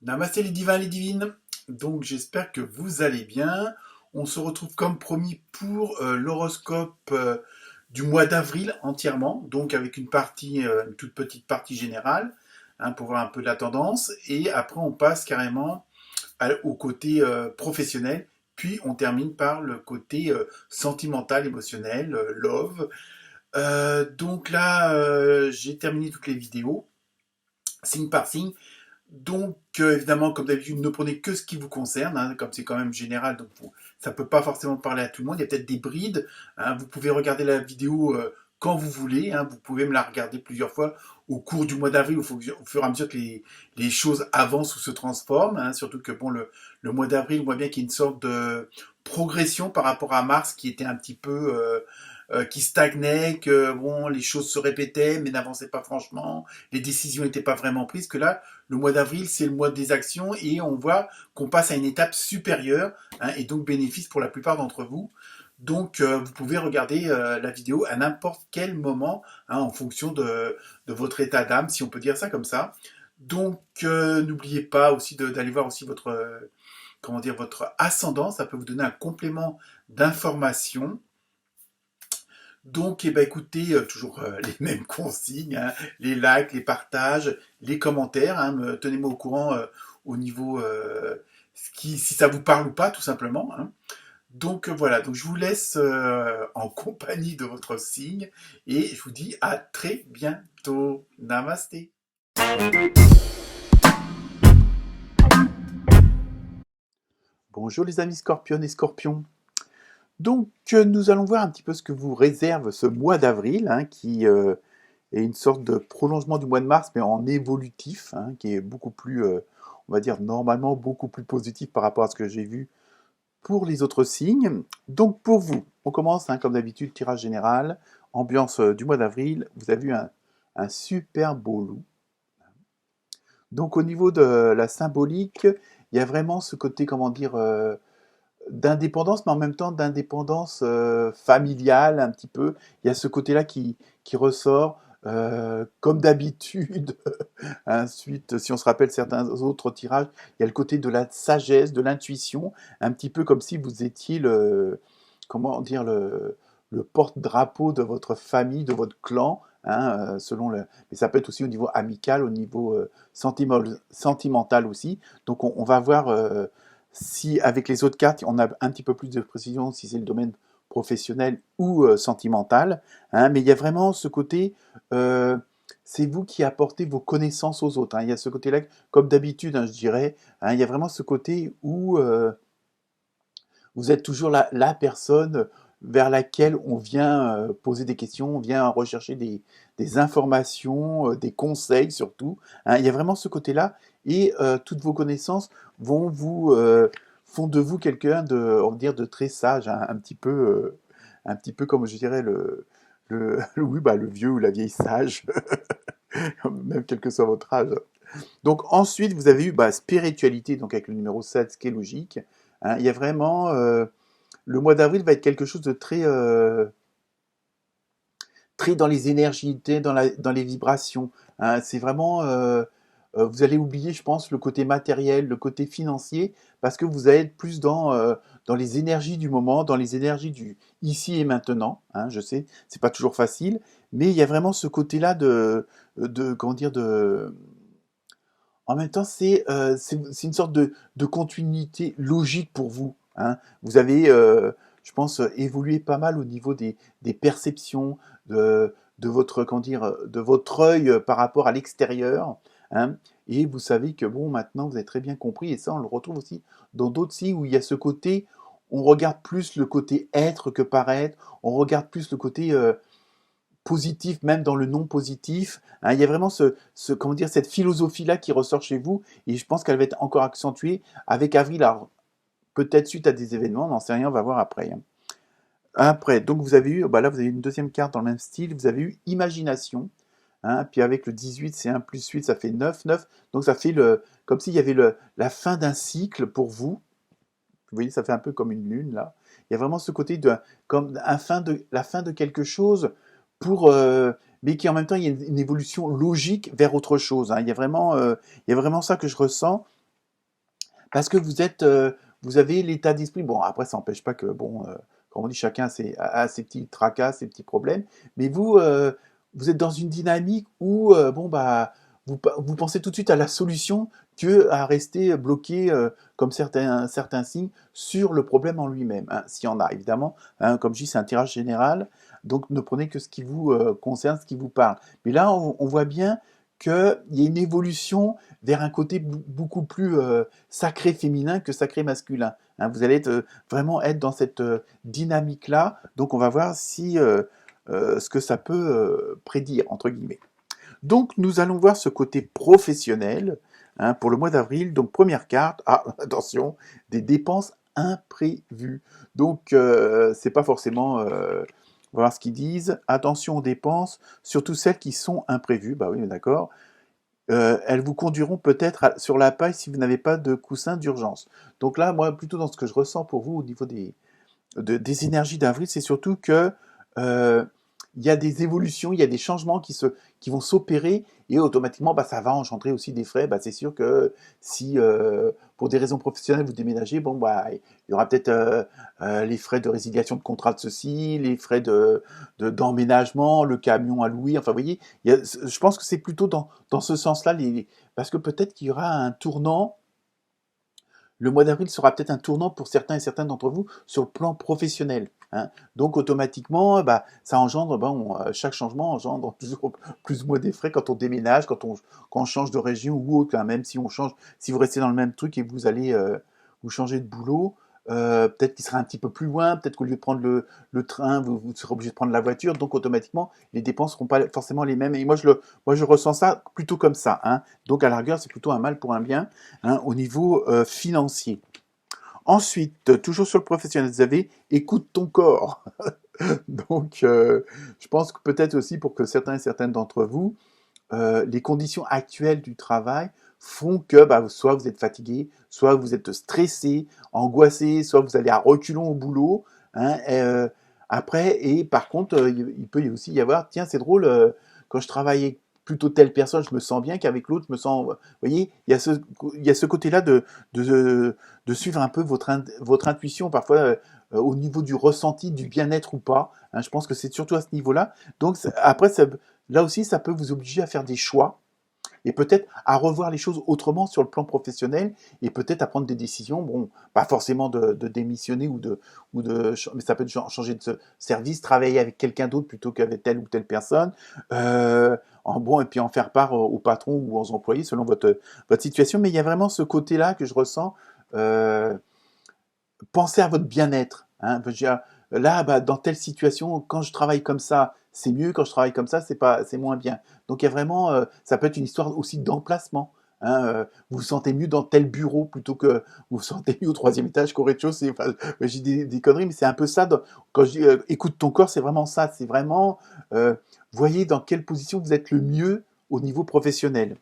Namasté les divins, les divines. Donc j'espère que vous allez bien. On se retrouve comme promis pour l'horoscope du mois d'avril entièrement, donc avec une toute petite partie générale, hein, pour voir un peu la tendance. Et après on passe carrément au côté professionnel, puis on termine par le côté sentimental, émotionnel, love. Donc là, j'ai terminé toutes les vidéos, signe par signe. Donc, évidemment, comme d'habitude, ne prenez que ce qui vous concerne, hein, comme c'est quand même général, donc ça ne peut pas forcément parler à tout le monde. Il y a peut-être des brides, hein, vous pouvez regarder la vidéo quand vous voulez, hein, vous pouvez me la regarder plusieurs fois au cours du mois d'avril, au fur et à mesure que les choses avancent ou se transforment, hein, surtout que bon, le mois d'avril, on voit bien qu'il y a une sorte de progression par rapport à mars qui était un petit peu... qui stagnait, que bon, les choses se répétaient mais n'avançaient pas franchement, les décisions n'étaient pas vraiment prises, que là, le mois d'avril, c'est le mois des actions et on voit qu'on passe à une étape supérieure, hein, et donc bénéfice pour la plupart d'entre vous. Donc vous pouvez regarder la vidéo à n'importe quel moment, hein, en fonction de votre état d'âme, si on peut dire ça comme ça. Donc n'oubliez pas aussi d'aller voir aussi votre, comment dire, votre ascendant, ça peut vous donner un complément d'information. Donc, eh ben, écoutez, toujours les mêmes consignes, hein, les likes, les partages, les commentaires, hein, tenez-moi au courant au niveau si ça vous parle ou pas, tout simplement, hein. Donc voilà, donc je vous laisse en compagnie de votre signe et je vous dis à très bientôt. Namasté. Bonjour les amis scorpions et scorpions. Donc nous allons voir un petit peu ce que vous réserve ce mois d'avril, hein, qui est une sorte de prolongement du mois de mars, mais en évolutif, hein, qui est beaucoup plus, on va dire normalement beaucoup plus positif par rapport à ce que j'ai vu pour les autres signes. Donc pour vous, on commence, hein, comme d'habitude, tirage général, ambiance du mois d'avril. Vous avez vu un super beau loup. Donc au niveau de la symbolique, il y a vraiment ce côté, comment dire, d'indépendance, mais en même temps d'indépendance familiale un petit peu. Il y a ce côté-là qui ressort. Comme d'habitude, ensuite, si on se rappelle certains autres tirages, il y a le côté de la sagesse, de l'intuition, un petit peu comme si vous étiez comment dire, le porte-drapeau de votre famille, de votre clan, hein, mais ça peut être aussi au niveau amical, au niveau sentimental aussi. Donc on va voir si avec les autres cartes, on a un petit peu plus de précision, si c'est le domaine professionnel ou sentimental, hein, mais il y a vraiment ce côté, c'est vous qui apportez vos connaissances aux autres, hein. Il y a ce côté-là, comme d'habitude, hein, je dirais, hein, il y a vraiment ce côté où vous êtes toujours la personne vers laquelle on vient poser des questions, on vient rechercher des informations, des conseils surtout, hein. Il y a vraiment ce côté-là, et toutes vos connaissances font de vous quelqu'un on va dire, de très sage, hein, un petit peu comme je dirais oui, bah, le vieux ou la vieille sage, même quel que soit votre âge. Donc ensuite, vous avez eu spiritualité, donc avec le numéro 7, ce qui est logique, hein. Il y a vraiment... le mois d'avril va être quelque chose de très, très dans les énergies, dans les vibrations, hein. C'est vraiment... vous allez oublier, je pense, le côté matériel, le côté financier, parce que vous allez être plus dans les énergies du moment, dans les énergies du ici et maintenant, hein. Je sais, c'est pas toujours facile, mais il y a vraiment ce côté-là comment dire, en même temps, c'est une sorte de continuité logique pour vous, hein. Vous avez, je pense, évolué pas mal au niveau des perceptions, de votre, comment dire, de votre œil par rapport à l'extérieur, hein. Et vous savez que bon, maintenant, vous avez très bien compris, et ça, on le retrouve aussi dans d'autres signes où il y a ce côté, on regarde plus le côté être que paraître, on regarde plus le côté positif, même dans le non positif, hein. Il y a vraiment comment dire, cette philosophie-là qui ressort chez vous, et je pense qu'elle va être encore accentuée avec avril, alors peut-être suite à des événements, on n'en sait rien, on va voir après, hein. Après, donc vous avez eu, là vous avez une deuxième carte dans le même style, vous avez eu imagination, hein, puis avec le 18, c'est 1 plus 8, ça fait 9, 9, donc ça fait comme s'il y avait la fin d'un cycle pour vous, Vous voyez, ça fait un peu comme une lune, là. Il y a vraiment ce côté comme la fin de quelque chose mais qui en même temps, il y a une évolution logique vers autre chose, hein. Il y a vraiment ça que je ressens parce que vous avez l'état d'esprit. Bon, après, ça n'empêche pas que, bon, comme on dit, chacun a ses petits tracas, ses petits problèmes. Mais vous êtes dans une dynamique où, bon, bah, vous pensez tout de suite à la solution que à rester bloqué, comme certains signes, sur le problème en lui-même, hein, s'il y en a, évidemment. Hein, comme je dis, c'est un tirage général. Donc, ne prenez que ce qui vous concerne, ce qui vous parle. Mais là, on voit bien qu'il y a une évolution vers un côté beaucoup plus sacré féminin que sacré masculin. Hein, vous allez vraiment être dans cette dynamique-là. Donc on va voir si ce que ça peut prédire, entre guillemets. Donc nous allons voir ce côté professionnel, hein, pour le mois d'avril. Donc première carte, attention, des dépenses imprévues. Donc c'est pas forcément... on va voir ce qu'ils disent. Attention aux dépenses, surtout celles qui sont imprévues. Bah oui, d'accord. Elles vous conduiront peut-être sur la paille si vous n'avez pas de coussin d'urgence. Donc là, moi, plutôt dans ce que je ressens pour vous au niveau des énergies d'avril, c'est surtout que euh, il y a des évolutions, il y a des changements qui vont s'opérer et automatiquement, bah, ça va engendrer aussi des frais. Bah, c'est sûr que si pour des raisons professionnelles vous déménagez, bon, bah, il y aura peut-être les frais de résiliation de contrat de ceci, les frais d'emménagement, le camion à louer. Enfin, vous voyez, je pense que c'est plutôt dans ce sens-là, parce que peut-être qu'il y aura un tournant. Le mois d'avril sera peut-être un tournant pour certains et certaines d'entre vous sur le plan professionnel, hein. Donc automatiquement, bah, ça engendre, chaque changement engendre toujours plus ou moins des frais quand on déménage, quand on change de région ou autre, hein. Même si on change, si vous restez dans le même truc et que vous allez vous changer de boulot, peut-être qu'il sera un petit peu plus loin, peut-être qu'au lieu de prendre le train, vous serez obligé de prendre la voiture, donc automatiquement, les dépenses ne seront pas forcément les mêmes. Et moi, je ressens ça plutôt comme ça, hein. Donc à la rigueur, c'est plutôt un mal pour un bien, hein, au niveau financier. Ensuite, toujours sur le professionnel, vous avez écoute ton corps. Donc, je pense que peut-être aussi pour que certains et certaines d'entre vous, les conditions actuelles du travail font que bah, soit vous êtes fatigué, soit vous êtes stressé, angoissé, soit vous allez à reculons au boulot, hein, après, et par contre, il peut aussi y avoir, tiens, c'est drôle, quand je travaillais plutôt telle personne, je me sens bien qu'avec l'autre, je me sens... Vous voyez, il y a ce côté-là de suivre un peu votre intuition, parfois au niveau du ressenti, du bien-être ou pas, hein. Je pense que c'est surtout à ce niveau-là. Donc après, là aussi, ça peut vous obliger à faire des choix et peut-être à revoir les choses autrement sur le plan professionnel et peut-être à prendre des décisions, bon, pas forcément de démissionner mais ça peut être changer de service, travailler avec quelqu'un d'autre plutôt qu'avec telle ou telle personne, et puis en faire part au patron ou aux employés selon votre situation. Mais il y a vraiment ce côté-là que je ressens. Euh, Pensez à votre bien-être, hein. Je veux dire, là, bah, dans telle situation, quand je travaille comme ça, c'est mieux. Quand je travaille comme ça, c'est moins bien. Donc il y a vraiment, ça peut être une histoire aussi d'emplacement, hein. Vous vous sentez mieux dans tel bureau plutôt que vous vous sentez mieux au troisième étage qu'au rez-de-chaussée. Enfin, j'ai des conneries, mais c'est un peu ça. Quand je dis écoute ton corps, c'est vraiment ça. C'est vraiment voyez dans quelle position vous êtes le mieux au niveau professionnel.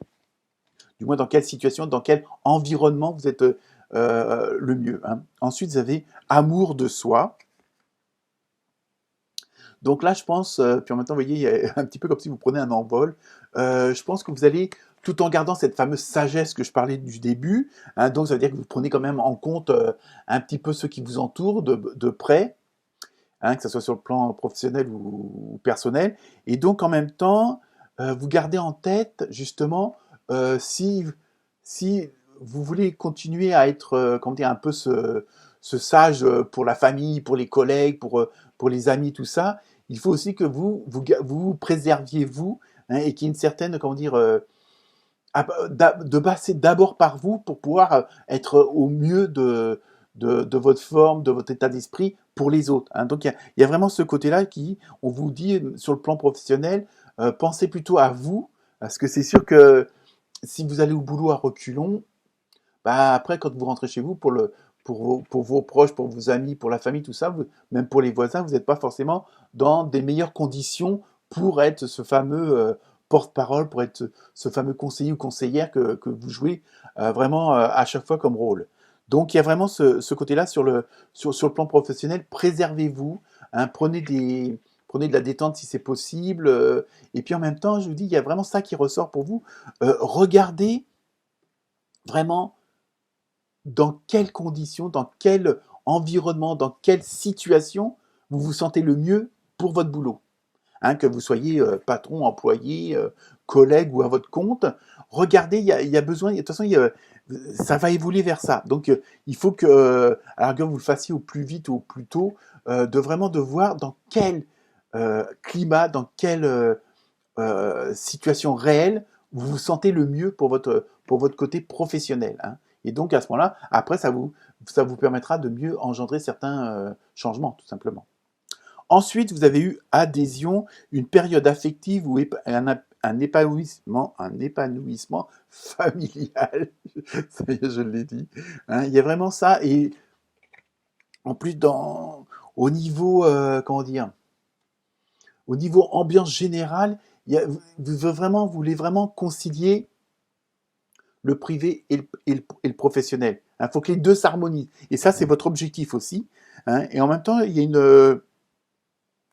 Du moins dans quelle situation, dans quel environnement vous êtes le mieux, hein. Ensuite, vous avez amour de soi. Donc là, je pense, puis en même temps, vous voyez, il y a un petit peu comme si vous prenez un envol. Je pense que vous allez, tout en gardant cette fameuse sagesse que je parlais du début, hein, donc ça veut dire que vous prenez quand même en compte un petit peu ceux qui vous entourent de près, hein, que ce soit sur le plan professionnel ou personnel. Et donc en même temps, vous gardez en tête justement si vous voulez continuer à être, comment dire, un peu ce sage pour la famille, pour les collègues, pour les amis, tout ça, il faut aussi que vous préserviez vous, hein, et qu'il y ait une certaine, comment dire, de passer d'abord par vous pour pouvoir être au mieux de votre forme, de votre état d'esprit pour les autres, hein. Donc il y a vraiment ce côté-là on vous dit sur le plan professionnel, pensez plutôt à vous, parce que c'est sûr que si vous allez au boulot à reculons, bah après quand vous rentrez chez vous pour vos proches, pour vos amis, pour la famille, tout ça, même pour les voisins, vous n'êtes pas forcément dans des meilleures conditions pour être ce fameux porte-parole, pour être ce fameux conseiller ou conseillère que vous jouez vraiment à chaque fois comme rôle. Donc il y a vraiment ce côté-là sur le plan professionnel. Préservez-vous, hein, prenez de la détente si c'est possible. Et puis en même temps, je vous dis, il y a vraiment ça qui ressort pour vous. Regardez vraiment dans quelles conditions, dans quel environnement, dans quelle situation vous vous sentez le mieux pour votre boulot. Hein, que vous soyez patron, employé, collègue ou à votre compte, regardez, il y a besoin, de toute façon, ça va évoluer vers ça. Donc, il faut que, à la rigueur, vous le fassiez au plus vite ou au plus tôt, de voir dans quel climat, dans quelle situation réelle vous vous sentez le mieux pour votre côté professionnel. Hein. Et donc, à ce moment-là, après, ça vous permettra de mieux engendrer certains changements, tout simplement. Ensuite, vous avez eu adhésion, une période affective ou un épanouissement familial. Ça y est, je l'ai dit. Hein, il y a vraiment ça. Et en plus, au niveau, comment dire, au niveau ambiance générale, vous voulez vraiment concilier le privé et le professionnel. Il faut que les deux s'harmonisent. Et ça, c'est votre objectif aussi. Hein. Et en même temps, il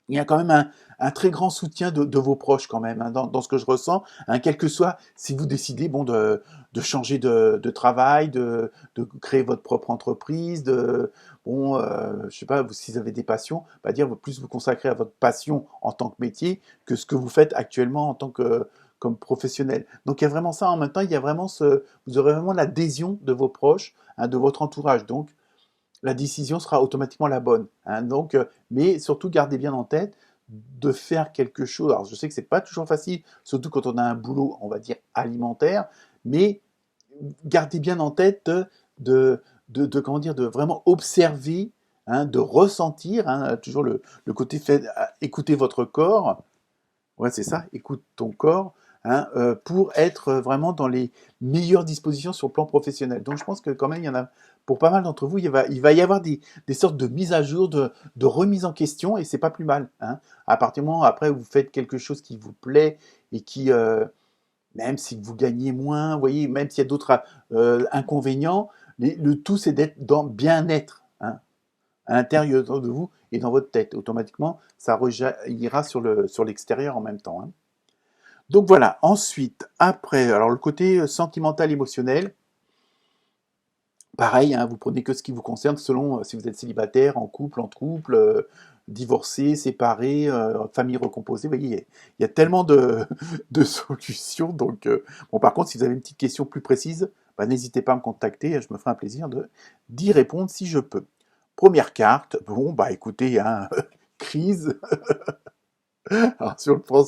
y a quand même un très grand soutien de vos proches quand même, hein, dans ce que je ressens, hein, quel que soit si vous décidez de changer de travail, de créer votre propre entreprise, je sais pas, si vous avez des passions, dire plus vous consacrer à votre passion en tant que métier que ce que vous faites actuellement en tant que comme professionnel. Donc il y a vraiment ça en même temps, il y a vraiment vous aurez vraiment l'adhésion de vos proches, hein, de votre entourage. Donc la décision sera automatiquement la bonne. Hein. Donc, mais surtout, gardez bien en tête de faire quelque chose. Alors, je sais que c'est pas toujours facile, surtout quand on a un boulot, on va dire, alimentaire, mais gardez bien en tête comment dire, de vraiment observer, hein, de ressentir, hein, toujours le côté fait, écouter votre corps. Ouais, c'est ça, écoute ton corps, hein, pour être vraiment dans les meilleures dispositions sur le plan professionnel. Donc je pense que quand même, il y en a, pour pas mal d'entre vous, il va y avoir des sortes de mises à jour, de remise en question, et c'est pas plus mal. Hein. À partir du moment après, vous faites quelque chose qui vous plaît, et qui, même si vous gagnez moins, vous voyez, même s'il y a d'autres inconvénients, le tout c'est d'être dans bien-être. Hein, à l'intérieur de vous et dans votre tête. Automatiquement, ça ira sur l'extérieur en même temps. Hein. Donc voilà, ensuite, après, alors le côté sentimental, émotionnel, pareil, hein, vous prenez que ce qui vous concerne selon si vous êtes célibataire, en couple, divorcé, séparé, famille recomposée. Vous voyez, il y a tellement de solutions. Donc, bon, par contre, si vous avez une petite question plus précise, n'hésitez pas à me contacter. Je me ferai un plaisir d'y répondre si je peux. Première carte, bon, écoutez, hein, crise. Alors, sur le plan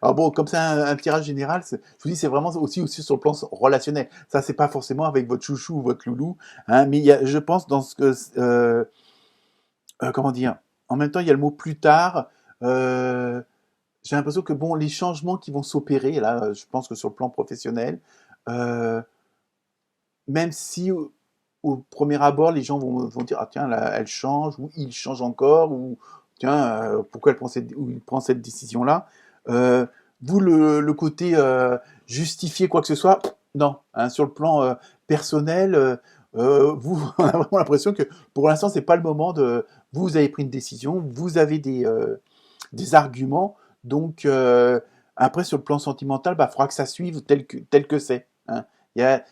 alors bon, comme c'est un tirage général, je vous dis, c'est vraiment aussi sur le plan relationnel. Ça, c'est pas forcément avec votre chouchou ou votre loulou, hein, mais je pense, dans ce que, comment dire, en même temps, il y a le mot plus tard. J'ai l'impression que bon, les changements qui vont s'opérer, là, je pense que sur le plan professionnel, euh, même si au premier abord, les gens vont dire, ah tiens, là, elle change, ou il change encore, ou tiens, pourquoi il prend cette décision-là. Euh, Vous, le côté justifier quoi que ce soit, non. Hein, sur le plan personnel, vous, on a vraiment l'impression que pour l'instant, c'est pas le moment de. Vous avez pris une décision, vous avez des arguments, donc après, sur le plan sentimental, il faudra que ça suive tel que c'est. Hein.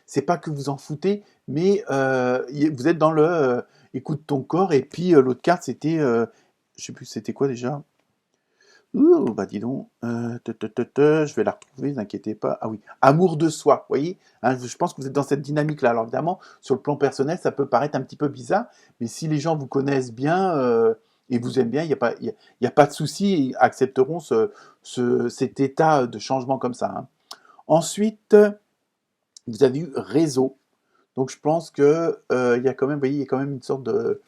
C'est pas que vous en foutez, mais vous êtes dans le écoute ton corps, et puis l'autre carte c'était, je sais plus c'était quoi déjà. Ouh, dis donc, je vais la retrouver, ne inquiétez pas. Ah oui, amour de soi, vous voyez. Hein, je pense que vous êtes dans cette dynamique-là. Alors évidemment, sur le plan personnel, ça peut paraître un petit peu bizarre, mais si les gens vous connaissent bien et vous aiment bien, il y a pas de souci, ils accepteront cet état de changement comme ça. Hein. Ensuite, vous avez eu réseau. Donc je pense que il y a quand même, vous voyez, il y a quand même une sorte de.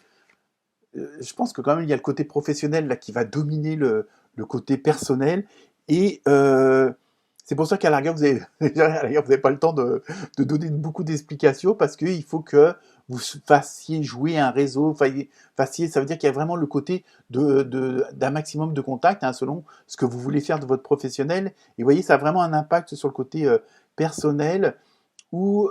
Je pense que quand même il y a le côté professionnel là qui va dominer le côté personnel, et c'est pour ça qu'à la rigueur vous avez, à la rigueur, vous n'avez pas le temps de donner beaucoup d'explications, parce qu'il faut que vous fassiez jouer un réseau, fassiez, ça veut dire qu'il y a vraiment le côté d'un maximum de contacts, hein, selon ce que vous voulez faire de votre professionnel. Et vous voyez, ça a vraiment un impact sur le côté personnel, où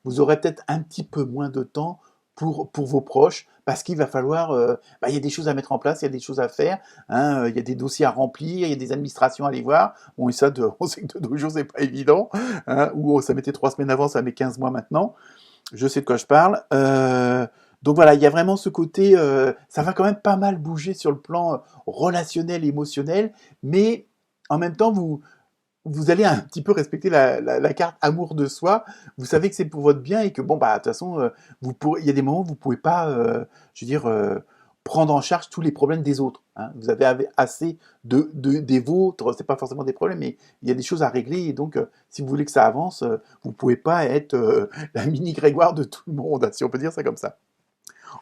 vous aurez peut-être un petit peu moins de temps pour vos proches, parce qu'il va falloir, il y a des choses à mettre en place, il y a des choses à faire, hein, il y a des dossiers à remplir, il y a des administrations à aller voir. Bon, et ça, on sait que de nos jours, c'est pas évident, hein, ou ça mettait 3 semaines avant, ça met 15 mois maintenant. Je sais de quoi je parle. Donc voilà, il y a vraiment ce côté, ça va quand même pas mal bouger sur le plan relationnel, émotionnel, mais en même temps, vous allez un petit peu respecter la carte amour de soi. Vous savez que c'est pour votre bien et que bon bah de toute façon, il y a des moments où vous pouvez pas, je veux dire, prendre en charge tous les problèmes des autres, hein. Vous avez assez des vôtres. C'est pas forcément des problèmes, mais il y a des choses à régler et donc si vous voulez que ça avance, vous pouvez pas être la mini Grégoire de tout le monde, si on peut dire ça comme ça.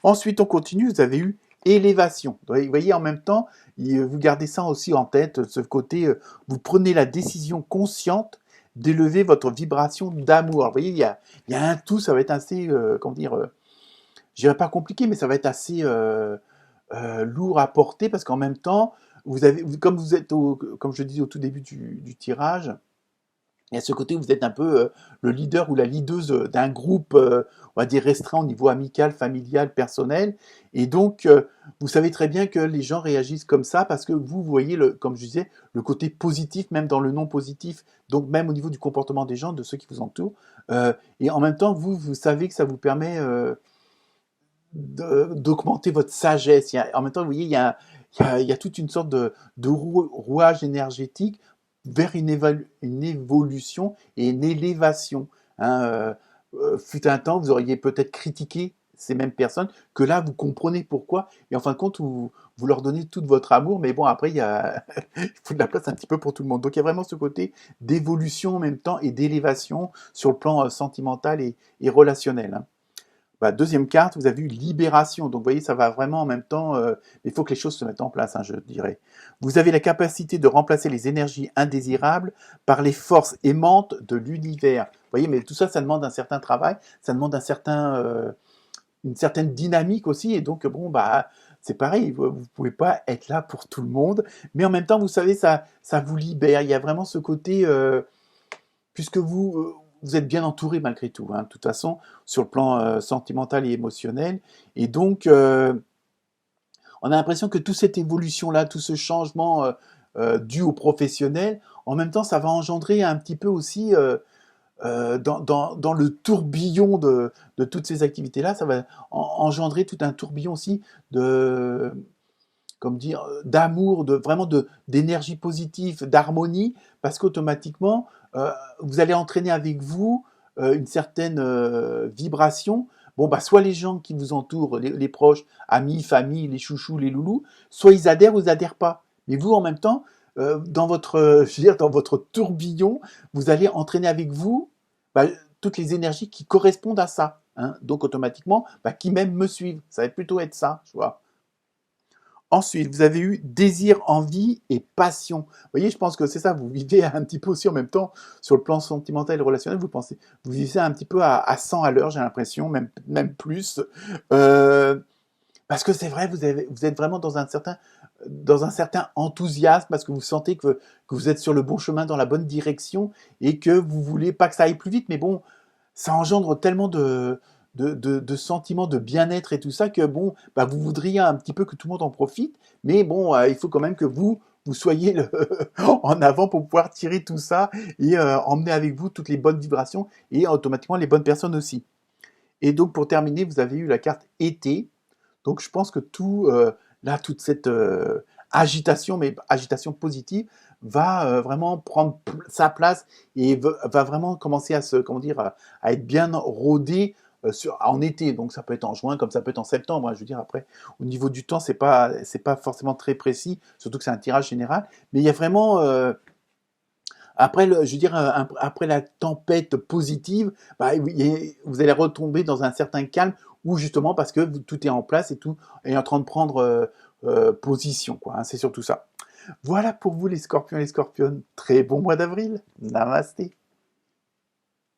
Ensuite, on continue, vous avez eu élévation. Vous voyez, en même temps, vous gardez ça aussi en tête, ce côté, vous prenez la décision consciente d'élever votre vibration d'amour. Vous voyez, il y a un tout, ça va être assez, comment dire, je dirais pas compliqué, mais ça va être assez lourd à porter parce qu'en même temps, comme vous êtes, comme je disais au tout début du tirage, il y a ce côté où vous êtes un peu le leader ou la leaduse d'un groupe, on va dire restreint au niveau amical, familial, personnel. Et donc, vous savez très bien que les gens réagissent comme ça parce que vous voyez, comme je disais, le côté positif, même dans le non positif, donc même au niveau du comportement des gens, de ceux qui vous entourent. Et en même temps, vous savez que ça vous permet d'augmenter votre sagesse. En même temps, vous voyez, il y a toute une sorte de rouage énergétique vers une évolution et une élévation, hein. Fut un temps, vous auriez peut-être critiqué ces mêmes personnes, que là, vous comprenez pourquoi, et en fin de compte, vous leur donnez tout votre amour, mais bon, après, il faut de la place un petit peu pour tout le monde. Donc, il y a vraiment ce côté d'évolution en même temps et d'élévation sur le plan sentimental et relationnel, hein. Bah, deuxième carte, vous avez eu libération. Donc, vous voyez, ça va vraiment en même temps. Il faut que les choses se mettent en place, hein, je dirais. Vous avez la capacité de remplacer les énergies indésirables par les forces aimantes de l'univers. Vous voyez, mais tout ça, ça demande un certain travail, ça demande une certaine dynamique aussi. Et donc, bon, bah, c'est pareil, vous ne pouvez pas être là pour tout le monde. Mais en même temps, vous savez, ça vous libère. Il y a vraiment ce côté, puisque vous êtes bien entouré malgré tout, hein, de toute façon, sur le plan sentimental et émotionnel. Et donc, on a l'impression que toute cette évolution-là, tout ce changement dû au professionnel, en même temps, ça va engendrer un petit peu aussi, dans le tourbillon de toutes ces activités-là, ça va engendrer tout un tourbillon aussi de, comme dire, d'amour, d'énergie positive, d'harmonie, parce qu'automatiquement, vous allez entraîner avec vous une certaine vibration. Bon, bah, soit les gens qui vous entourent, les proches, amis, famille, les chouchous, les loulous, soit ils adhèrent ou ils adhèrent pas. Mais vous, en même temps, dans votre, je veux dire, dans votre tourbillon, vous allez entraîner avec vous bah, toutes les énergies qui correspondent à ça, hein. Donc automatiquement, bah, qui même me suivent. Ça va plutôt être ça, tu vois. Ensuite, vous avez eu désir, envie et passion. Vous voyez, je pense que c'est ça, vous vivez un petit peu aussi en même temps sur le plan sentimental et relationnel, vous vivez un petit peu à 100 à l'heure, j'ai l'impression, même plus. Euh, Parce que c'est vrai, vous êtes vraiment dans un certain enthousiasme, parce que vous sentez que vous êtes sur le bon chemin, dans la bonne direction, et que vous voulez pas que ça aille plus vite, mais bon, ça engendre tellement de sentiments de bien-être et tout ça que bon, bah, vous voudriez un petit peu que tout le monde en profite, mais bon, il faut quand même que vous soyez en avant pour pouvoir tirer tout ça et emmener avec vous toutes les bonnes vibrations et automatiquement les bonnes personnes aussi. Et donc pour terminer, vous avez eu la carte été. Donc je pense que là, toute cette agitation, mais agitation positive, va vraiment prendre sa place et va vraiment commencer comment dire, à être bien rodé en été. Donc ça peut être en juin, comme ça peut être en septembre, hein. Je veux dire après, au niveau du temps, c'est pas forcément très précis, surtout que c'est un tirage général. Mais il y a vraiment après, je veux dire, après la tempête positive, bah, vous allez retomber dans un certain calme où justement parce que tout est en place et tout est en train de prendre position, quoi, hein, c'est surtout ça. Voilà pour vous les scorpions et les scorpionnes. Très bon mois d'avril. Namasté.